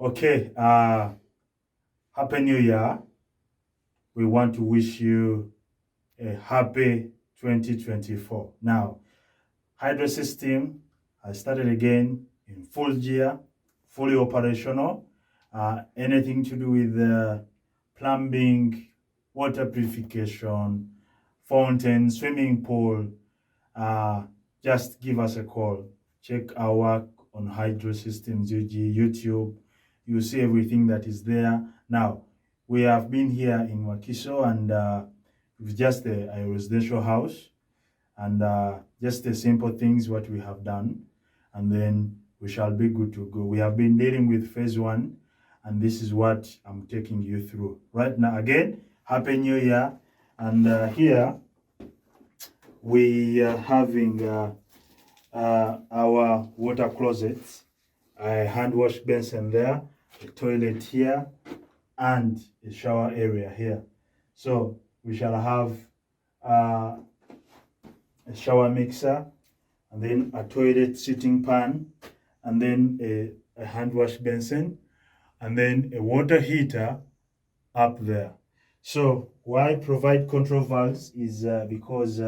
Okay, Happy New Year. We want to wish you a happy 2024. Now, Hydro System has started again in full gear, fully operational. Anything to do with plumbing, water purification, fountain, swimming pool, just give us a call. Check our work on Hydro Systems UG, YouTube. You see everything that is there. Now, we have been here in Wakiso and with just a residential house and just the simple things what we have done, and then we shall be good to go. We have been dealing with phase 1, and this is what I'm taking you through right now. Again, Happy New Year. And here we are having our water closets, a hand wash basin there, a toilet here, and a shower area here. So we shall have a shower mixer, and then a toilet sitting pan, and then a hand wash basin, and then a water heater up there. So why provide control valves is because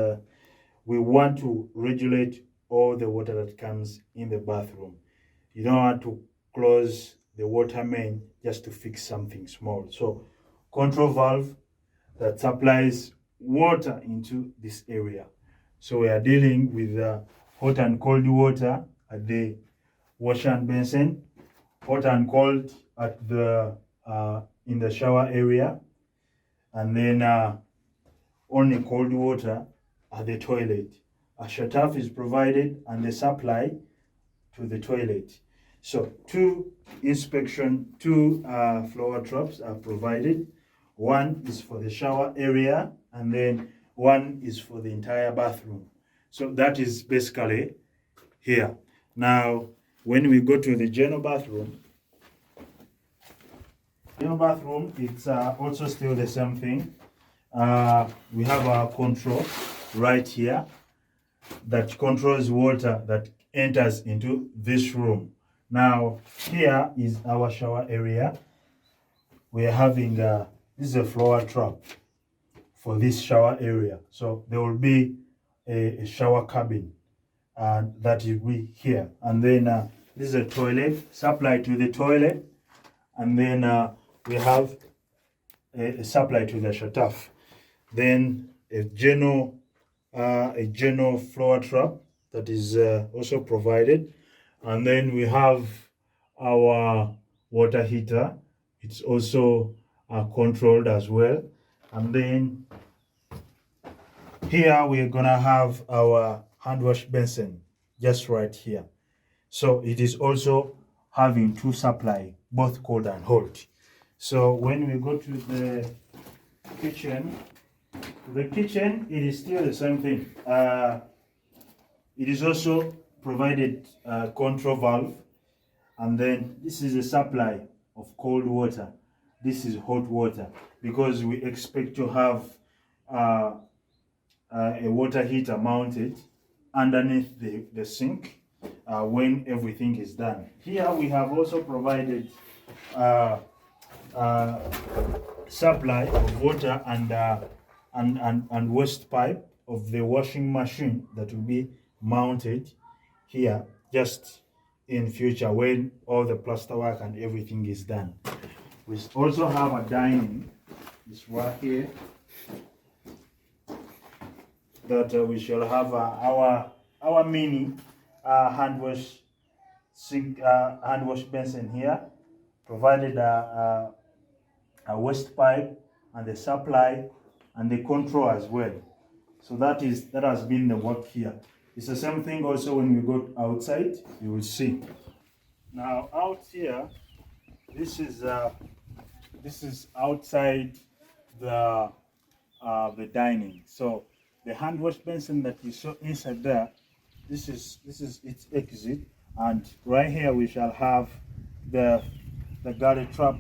we want to regulate all the water that comes in the bathroom. You don't want to close the water main just to fix something small. So control valve that supplies water into this area. So we are dealing with hot and cold water at the wash and basin, hot and cold at the in the shower area, and then only cold water at the toilet. A shut-off is provided and the supply to the toilet. So two floor traps are provided. One is for the shower area, and then one is for the entire bathroom. So that is basically here. Now, when we go to the general bathroom, it's also still the same thing. We have our control right here that controls water that enters into this room. Now, here is our shower area. We are having this is a floor trap for this shower area. So there will be a shower cabin, and that will be here. And then this is a toilet, supply to the toilet, and then we have a supply to the shut-off. Then a general floor trap that is also provided, and then we have our water heater. It's also controlled as well. And then here we're gonna have our hand wash basin just right here. So it is also having two supply, both cold and hot. So when we go to the kitchen, it is still the same thing. It is also provided control valve, and then this is a supply of cold water. This is hot water, because we expect to have a water heater mounted underneath the sink when everything is done. Here we have also provided supply of water and waste pipe of the washing machine that will be mounted here just in future when all the plaster work and everything is done. We also have a dining, this right here, that we shall have our mini hand wash basin here, provided a waste pipe and the supply and the control as well. So that has been the work here. It's the same thing also when we go outside, you will see. Now out here, this is outside the dining. So the hand wash basin that you saw inside there, this is its exit, and right here we shall have the galley trap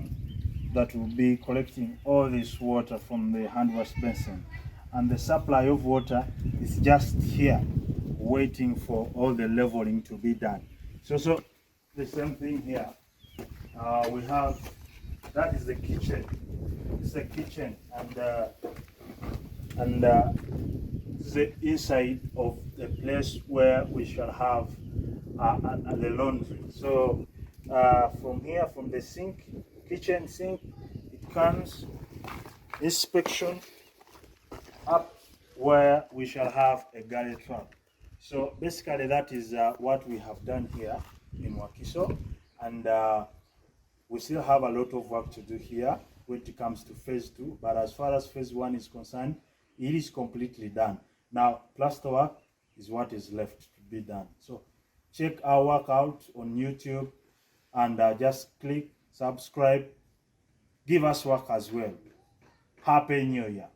that will be collecting all this water from the hand wash basin, and the supply of water is just here waiting for all the leveling to be done. So the same thing here. We have, that is the kitchen. This is the kitchen, and this is the inside of the place where we shall have the laundry. So from here, from the sink, kitchen sink, it comes inspection up where we shall have a galley trap. So basically that is what we have done here in Wakiso, and we still have a lot of work to do here when it comes to phase 2, but as far as phase 1 is concerned, it is completely done. Now plaster work is what is left to be done. So check our work out on YouTube, and just click subscribe, give us work as well. Happy New Year.